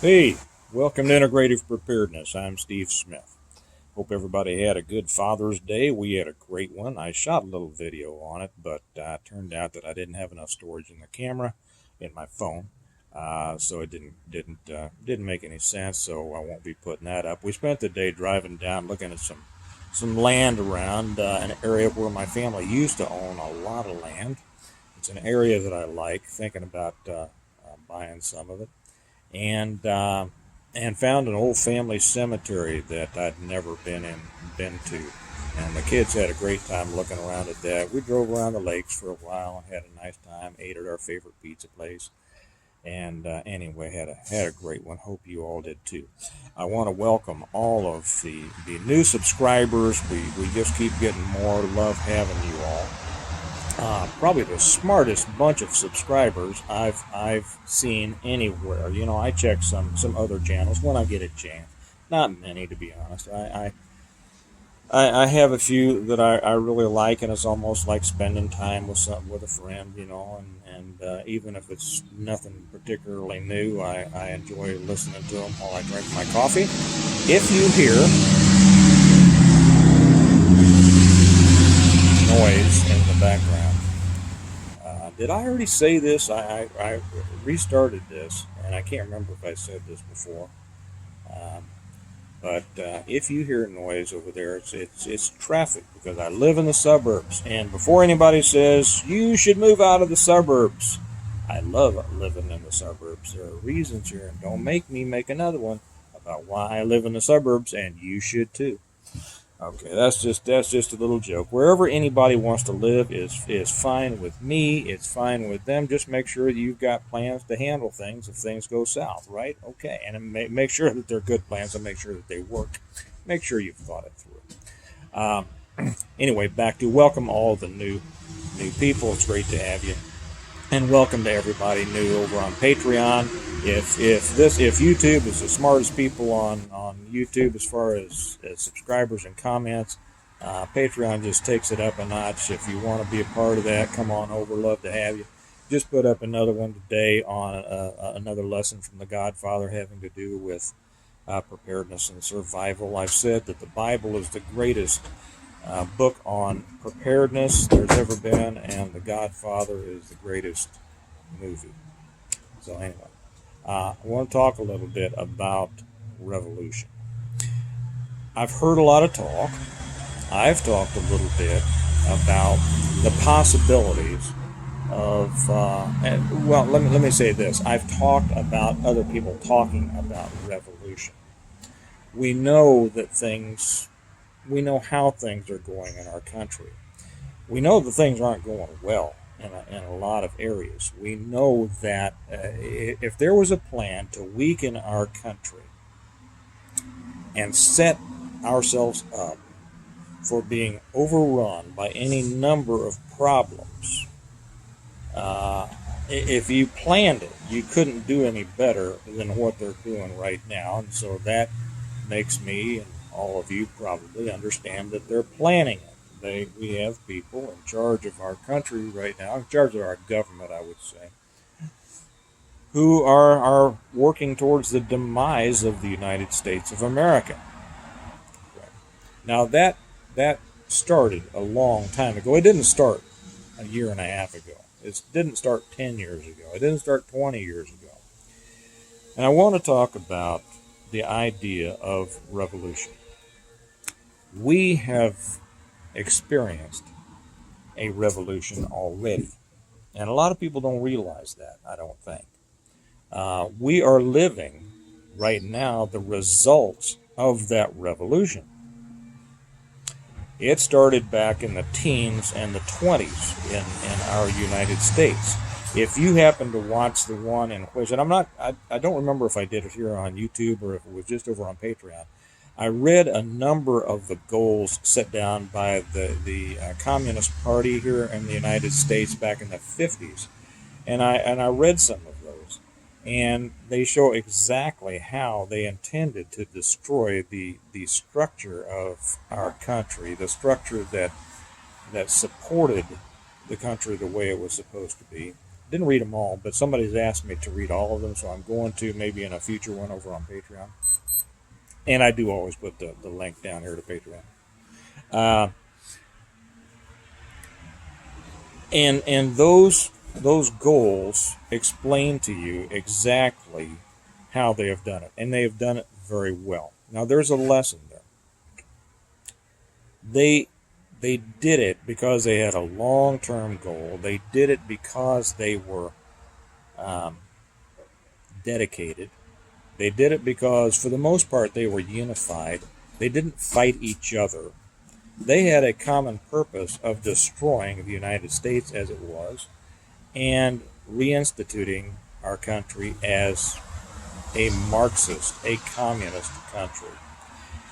Hey, welcome to Integrative Preparedness. I'm Steve Smith. Hope everybody had a good Father's Day. We had a great one. I shot a little video on it, but turned out that I didn't have enough storage in the camera, in my phone, so it didn't make any sense. So I won't be putting that up. We spent the day driving down, looking at some land around an area where my family used to own a lot of land. It's an area that I like. Thinking about buying some of it. And found an old family cemetery that I'd never been to, and the kids had a great time looking around at that. We drove around the lakes for a while and had a nice time. Ate at our favorite pizza place, and anyway, had a great one. Hope you all did too. I want to welcome all of the new subscribers. We just keep getting more. Love having you all. Probably the smartest bunch of subscribers I've seen anywhere. You know, I check some other channels when I get a chance. Not many, to be honest. I have a few that I really like, and it's almost like spending time with a friend. You know, and even if it's nothing particularly new, I enjoy listening to them while I drink my coffee. If you hear noise in the background. Did I already say this? I restarted this, and I can't remember if I said this before. Um, but if you hear noise over there, it's traffic, because I live in the suburbs. And before anybody says you should move out of the suburbs, I love living in the suburbs. There are reasons here, and don't make me make another one about why I live in the suburbs, and you should too. Okay, that's just a little joke. Wherever anybody wants to live is fine with me. It's fine with them. Just make sure that you've got plans to handle things if things go south, right? Okay, and make sure that they're good plans and make sure that they work. Make sure you've thought it through. Anyway, back to welcome all the new people. It's great to have you. And welcome to everybody new over on Patreon. If YouTube is the smartest people on YouTube as far as subscribers and comments, Patreon just takes it up a notch. If you want to be a part of that, come on over. Love to have you. Just put up another one today on another lesson from the Godfather having to do with preparedness and survival. I've said that the Bible is the greatest book on preparedness there's ever been, and The Godfather is the greatest movie. So anyway, I want to talk a little bit about revolution. I've heard a lot of talk. I've talked a little bit about the possibilities of, let me say this. I've talked about other people talking about revolution. We know how things are going in our country. We know that things aren't going well in a lot of areas. We know that if there was a plan to weaken our country and set ourselves up for being overrun by any number of problems, if you planned it, you couldn't do any better than what they're doing right now. And so that makes me and all of you probably understand that they're planning it. We have people in charge of our country right now, in charge of our government, I would say, who are working towards the demise of the United States of America. Now that started a long time ago. It didn't start a year and a half ago. It didn't start 10 years ago. It didn't start 20 years ago. And I want to talk about the idea of revolution. We have experienced a revolution already, and a lot of people don't realize that, I don't think. We are living right now the results of that revolution. It started back in the teens and the 20s in our United States. If you happen to watch the one in which, and I don't remember if I did it here on YouTube or if it was just over on Patreon, I read a number of the goals set down by the Communist Party here in the United States back in the 50s, and I read some of those, and they show exactly how they intended to destroy the structure of our country, the structure that supported the country the way it was supposed to be. Didn't read them all, but somebody's asked me to read all of them, so I'm going to, maybe in a future one over on Patreon. And I do always put the link down here to Patreon. Uh, and those goals explain to you exactly how they have done it, and they have done it very well. Now there's a lesson there. They did it because they had a long-term goal. They did it because they were um, dedicated. They did it because, for the most part, they were unified. They didn't fight each other. They had a common purpose of destroying the United States as it was and reinstituting our country as a Marxist, a communist country.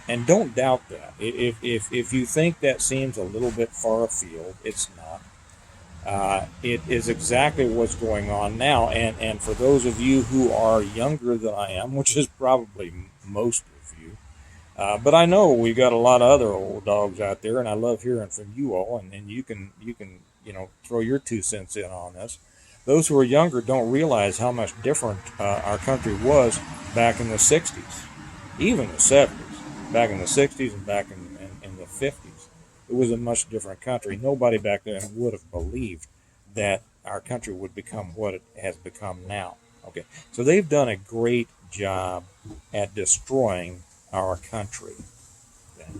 And don't doubt that. If you think that seems a little bit far afield, it's not. It is exactly what's going on now. And for those of you who are younger than I am, which is probably most of you, but I know we've got a lot of other old dogs out there, and I love hearing from you all, and you can throw your 2 cents in on this. Those who are younger don't realize how much different our country was back in the 60s, even the 70s. Back in the 60s and back in the 50s. It was a much different country. Nobody back then would have believed that our country would become what it has become now. Okay, so they've done a great job at destroying our country. Okay?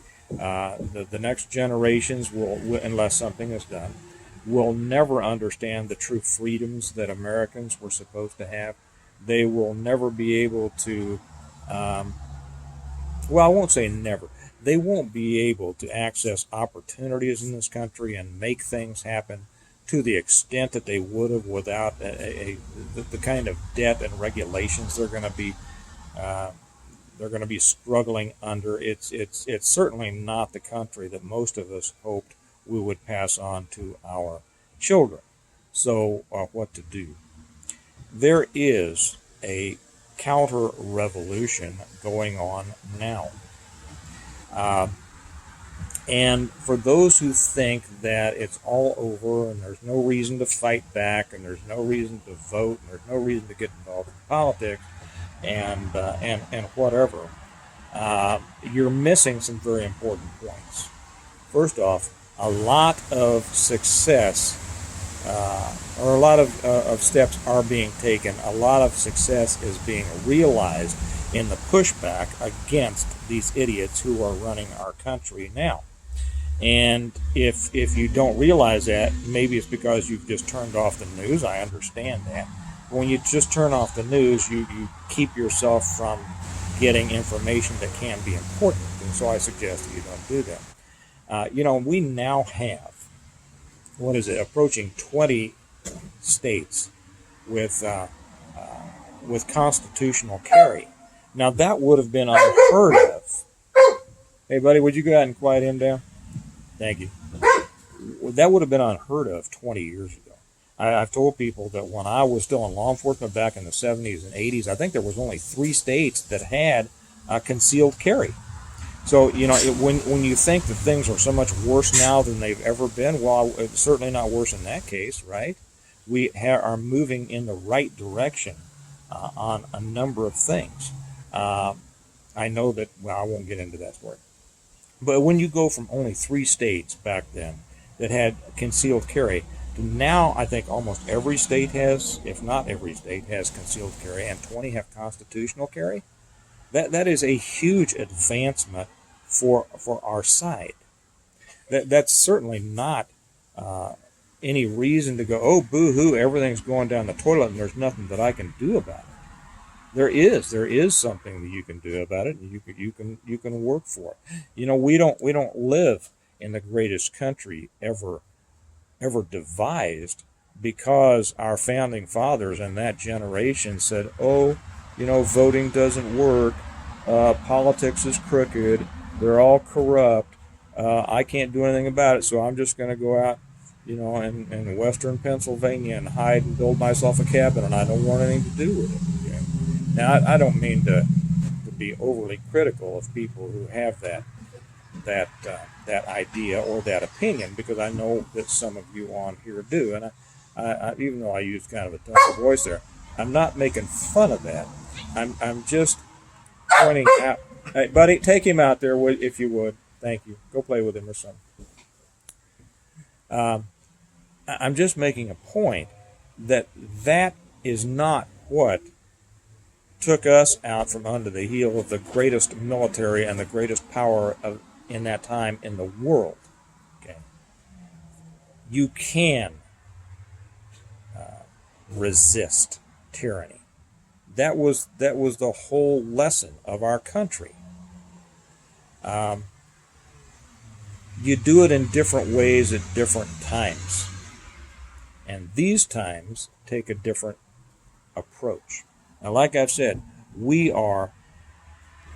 The next generations will, unless something is done, will never understand the true freedoms that Americans were supposed to have. They will never be able to well, I won't say never. They won't be able to access opportunities in this country and make things happen to the extent that they would have without the kind of debt and regulations they're going to be struggling under. It's certainly not the country that most of us hoped we would pass on to our children. So, what to do? There is a counter-revolution going on now. And for those who think that it's all over and there's no reason to fight back and there's no reason to vote and there's no reason to get involved in politics and whatever, you're missing some very important points. First off, a lot of success or a lot of steps are being taken. A lot of success is being realized in the pushback against these idiots who are running our country now. And if you don't realize that, maybe it's because you've just turned off the news. I understand that. When you just turn off the news, you keep yourself from getting information that can be important. And so I suggest that you don't do that. We now have, approaching 20 states with constitutional carry. Now that would have been unheard of. Hey, buddy, would you go ahead and quiet him down? Thank you. That would have been unheard of 20 years ago. I've told people that when I was still in law enforcement back in the 70s and 80s, I think there was only 3 states that had concealed carry. So, when you think that things are so much worse now than they've ever been, well, it's certainly not worse in that case, right? We are moving in the right direction on a number of things. I know that, well, I won't get into that story. But when you go from only 3 states back then that had concealed carry to now, I think almost every state has, if not every state, has concealed carry, and 20 have constitutional carry. That is a huge advancement for our side. That's certainly not any reason to go, oh, boo-hoo, everything's going down the toilet and there's nothing that I can do about it. There is something that you can do about it, and you can work for it. We don't live in the greatest country ever devised because our founding fathers and that generation said, oh, voting doesn't work, politics is crooked, they're all corrupt, I can't do anything about it, so I'm just going to go out, in western Pennsylvania and hide and build myself a cabin, and I don't want anything to do with it. Okay? Now, I don't mean to be overly critical of people who have that idea or that opinion, because I know that some of you on here do, and Even though I used kind of a tougher voice there, I'm not making fun of that. I'm just pointing out. Hey, buddy, take him out there if you would. Thank you. Go play with him or something. Um, I'm just making a point that that is not what took us out from under the heel of the greatest military and the greatest power in that time in the world. Okay, you can resist tyranny. That was the whole lesson of our country. Um, you do it in different ways at different times, and these times take a different approach. Now, like I've said, we are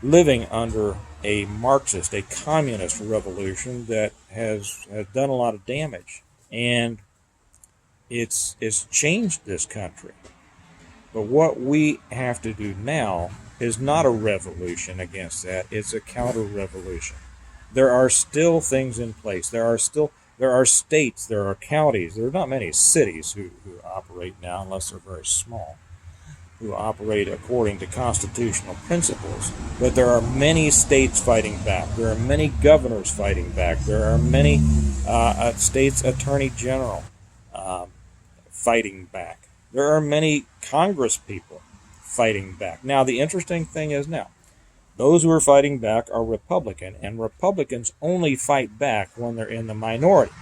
living under a Marxist, a communist revolution that has done a lot of damage, and it's changed this country. But what we have to do now is not a revolution against that, it's a counter-revolution. There are still things in place. There are states, there are counties, there are not many cities who operate now unless they're very small, who operate according to constitutional principles. But there are many states fighting back. There are many governors fighting back. There are many states attorney general fighting back. There are many Congress people fighting back. Now, the interesting thing is now, those who are fighting back are Republican, and Republicans only fight back when they're in the minority,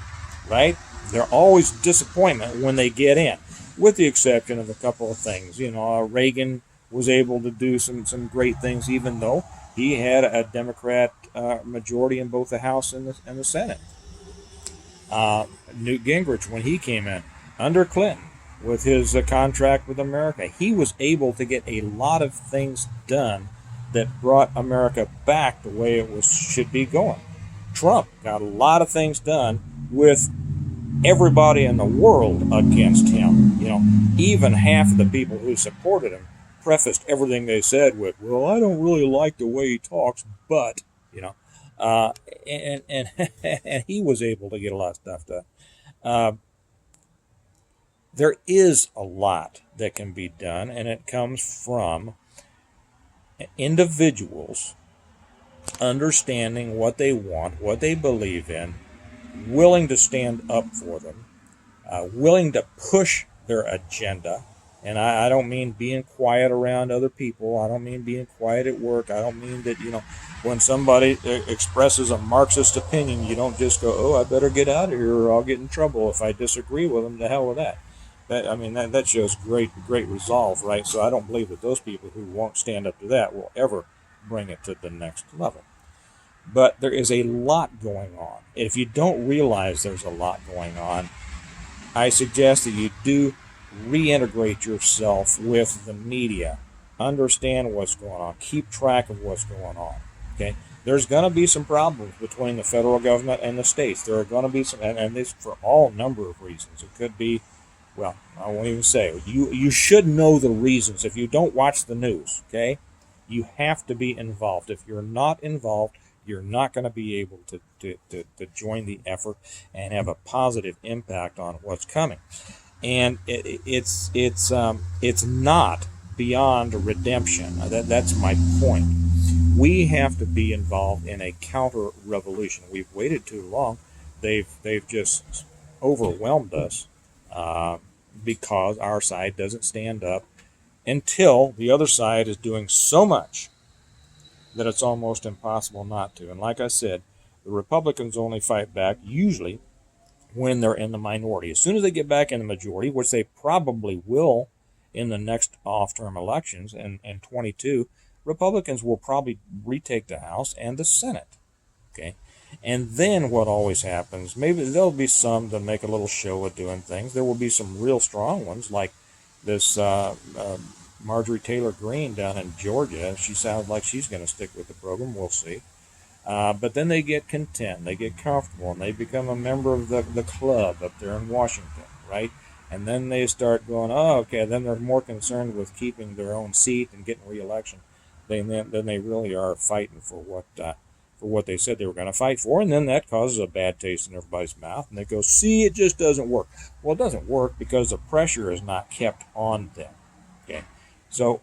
right? They're always disappointment when they get in, with the exception of a couple of things. Reagan was able to do some great things, even though he had a Democrat majority in both the House and the Senate. Newt Gingrich, when he came in under Clinton with his contract with America, he was able to get a lot of things done that brought America back the way it should be going. Trump got a lot of things done with everybody in the world against him. Even half of the people who supported him prefaced everything they said with, "Well, I don't really like the way he talks, but," and and he was able to get a lot of stuff done. There is a lot that can be done, and it comes from individuals understanding what they want, what they believe in, willing to stand up for them, willing to push their agenda. And I don't mean being quiet around other people. I don't mean being quiet at work. I don't mean that, when somebody expresses a Marxist opinion, you don't just go, "Oh, I better get out of here or I'll get in trouble if I disagree with them." To hell with that. That shows great resolve, right? So I don't believe that those people who won't stand up to that will ever bring it to the next level. But there is a lot going on. If you don't realize there's a lot going on, I suggest that you do reintegrate yourself with the media. Understand what's going on. Keep track of what's going on. Okay? There's going to be some problems between the federal government and the states. There are going to be some, and this for all number of reasons. It could be, well, I won't even say. You should know the reasons if you don't watch the news, okay? You have to be involved. If you're not involved, you're not going to be able to join the effort and have a positive impact on what's coming. And it's not beyond redemption. That's my point. We have to be involved in a counter-revolution. We've waited too long. They've just overwhelmed us. Because our side doesn't stand up until the other side is doing so much that it's almost impossible not to. And like I said, the Republicans only fight back usually when they're in the minority. As soon as they get back in the majority, which they probably will in the next off-term elections in 22, Republicans will probably retake the House and the Senate. Okay? And then what always happens, maybe there'll be some that make a little show of doing things. There will be some real strong ones, like this Marjorie Taylor Greene down in Georgia. She sounds like she's going to stick with the program. We'll see. But then they get content, they get comfortable, and they become a member of the club up there in Washington, right? And then they start going, oh, okay, then they're more concerned with keeping their own seat and getting re-election than they really are fighting for for what they said they were going to fight for, and then that causes a bad taste in everybody's mouth, and they go, see, it just doesn't work. Well, it doesn't work because the pressure is not kept on them. Okay, so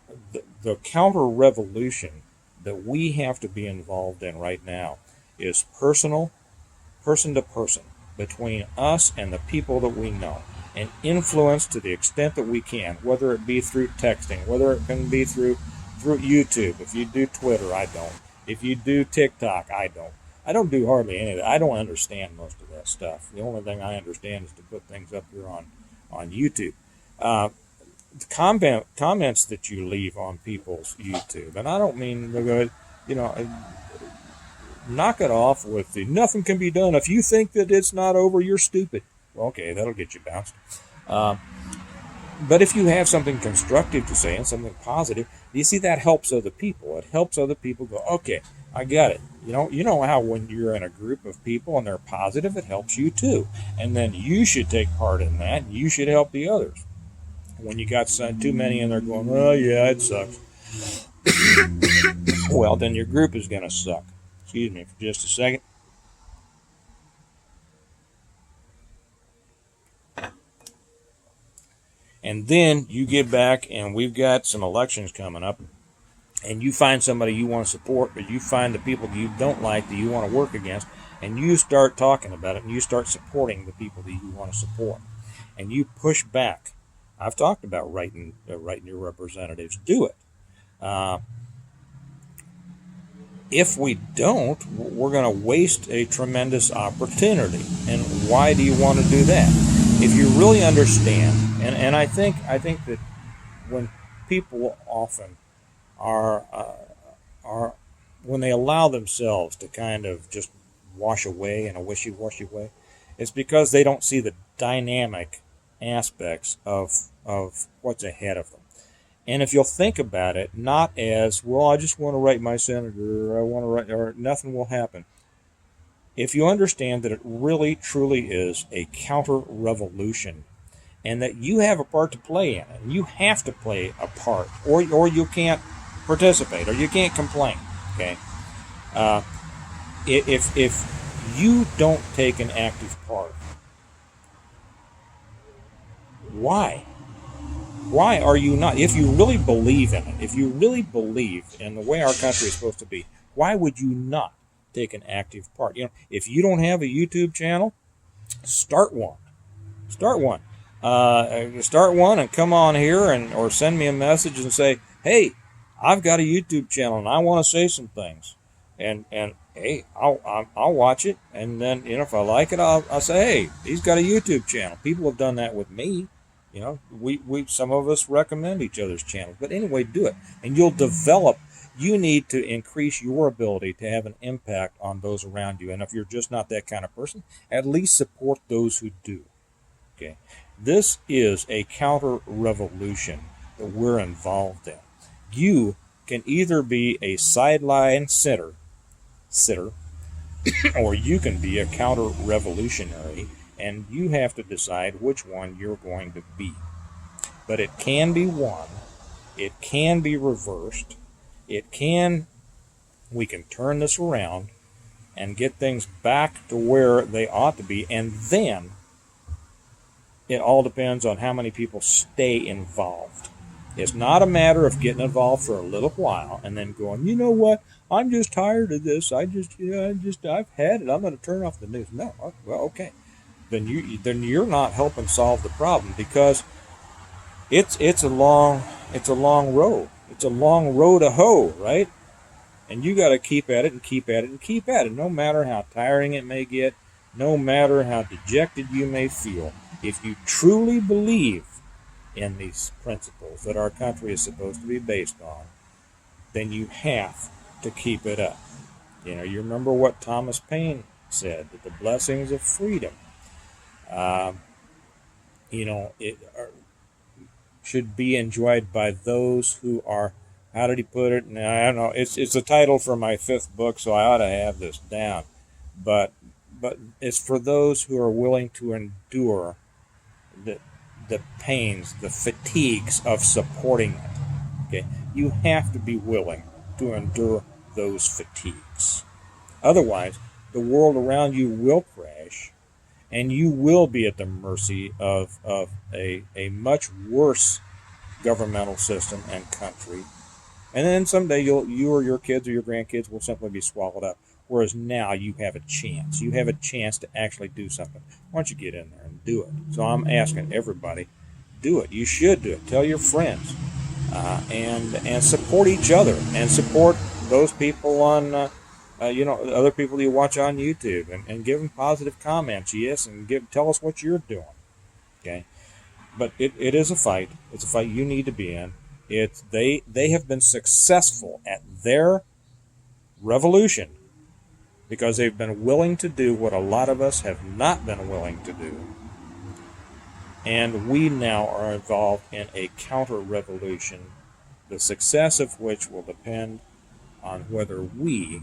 the counter-revolution that we have to be involved in right now is personal, person to person, between us and the people that we know, and influence to the extent that we can, whether it be through texting, whether it can be through YouTube. If you do Twitter, I don't. If you do TikTok, I don't. I don't do hardly any of that. I don't understand most of that stuff. The only thing I understand is to put things up here on YouTube. The comments that you leave on people's YouTube, and I don't mean they're good, knock it off with the nothing can be done. If you think that it's not over, you're stupid. Well, okay, that'll get you bounced. But if you have something constructive to say and something positive, you see that helps other people. It helps other people go, okay, I got it. You know how when you're in a group of people and they're positive, it helps you too. And then you should take part in that. And you should help the others. When you got too many and they're going, oh yeah, it sucks. Well, then your group is going to suck. Excuse me for just a second. And then you get back, and we've got some elections coming up, and you find somebody you want to support, but you find the people you don't like that you want to work against, and you start talking about it, and you start supporting the people that you want to support, and you push back. I've talked about writing your representatives. Do it. If we don't, we're going to waste a tremendous opportunity. And why do you want to do that? If you really understand, and I think that when people often are when they allow themselves to kind of just wash away in a wishy-washy way, it's because they don't see the dynamic aspects of what's ahead of them. And if you'll think about it, not as, well, I just want to write my senator, or I want to write, or nothing will happen. If you understand that it really, truly is a counter-revolution, and that you have a part to play in it, and you have to play a part, or you can't participate, or you can't complain, okay? If you don't take an active part, why? Why are you not? If you really believe in it, if you really believe in the way our country is supposed to be, why would you not take an active part? If you don't have a YouTube channel, start one. Start one. Start one and come on here or send me a message and say, hey, I've got a YouTube channel and I want to say some things. And hey, I'll watch it. And then, if I like it, I'll say, hey, he's got a YouTube channel. People have done that with me. We some of us recommend each other's channels. But anyway, do it. And you'll develop. You need to increase your ability to have an impact on those around you. And if you're just not that kind of person, at least support those who do. Okay. This is a counter-revolution that we're involved in. You can either be a sideline sitter, or you can be a counter-revolutionary, and you have to decide which one you're going to be. But it can be won. It can be reversed. We can turn this around and get things back to where they ought to be, and then it all depends on how many people stay involved. It's not a matter of getting involved for a little while and then going, you know what, I'm just tired of this. I've had it. I'm going to turn off the news. No, well, okay. Then you're not helping solve the problem, because it's a long road. It's a long road to hoe, right? And you got to keep at it and keep at it and keep at it, no matter how tiring it may get, no matter how dejected you may feel. If you truly believe in these principles that our country is supposed to be based on, then you have to keep it up. You remember what Thomas Paine said, that the blessings of freedom, it should be enjoyed by those who are, how did he put it? Now, I don't know. It's a title for my 5th book, so I ought to have this down. But it's for those who are willing to endure the pains, the fatigues of supporting it. Okay, you have to be willing to endure those fatigues. Otherwise, the world around you will crash, and you will be at the mercy of a much worse governmental system and country. And then someday you or your kids or your grandkids will simply be swallowed up. Whereas now you have a chance. You have a chance to actually do something. Why don't you get in there and do it? So I'm asking everybody, do it. You should do it. Tell your friends, and support each other, and support those people on, other people you watch on YouTube, and give them positive comments. Yes, and tell us what you're doing. Okay, but it is a fight. It's a fight you need to be in. They have been successful at their revolution because they've been willing to do what a lot of us have not been willing to do. And we now are involved in a counter-revolution, the success of which will depend on whether we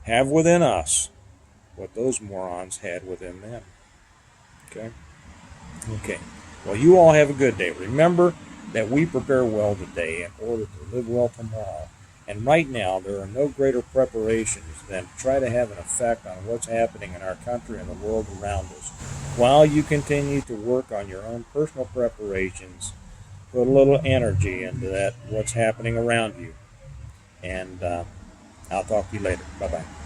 have within us what those morons had within them. Okay? Okay. Well, you all have a good day. Remember that we prepare well today in order to live well tomorrow. And right now, there are no greater preparations than to try to have an effect on what's happening in our country and the world around us. While you continue to work on your own personal preparations, put a little energy into that, what's happening around you. And I'll talk to you later. Bye-bye.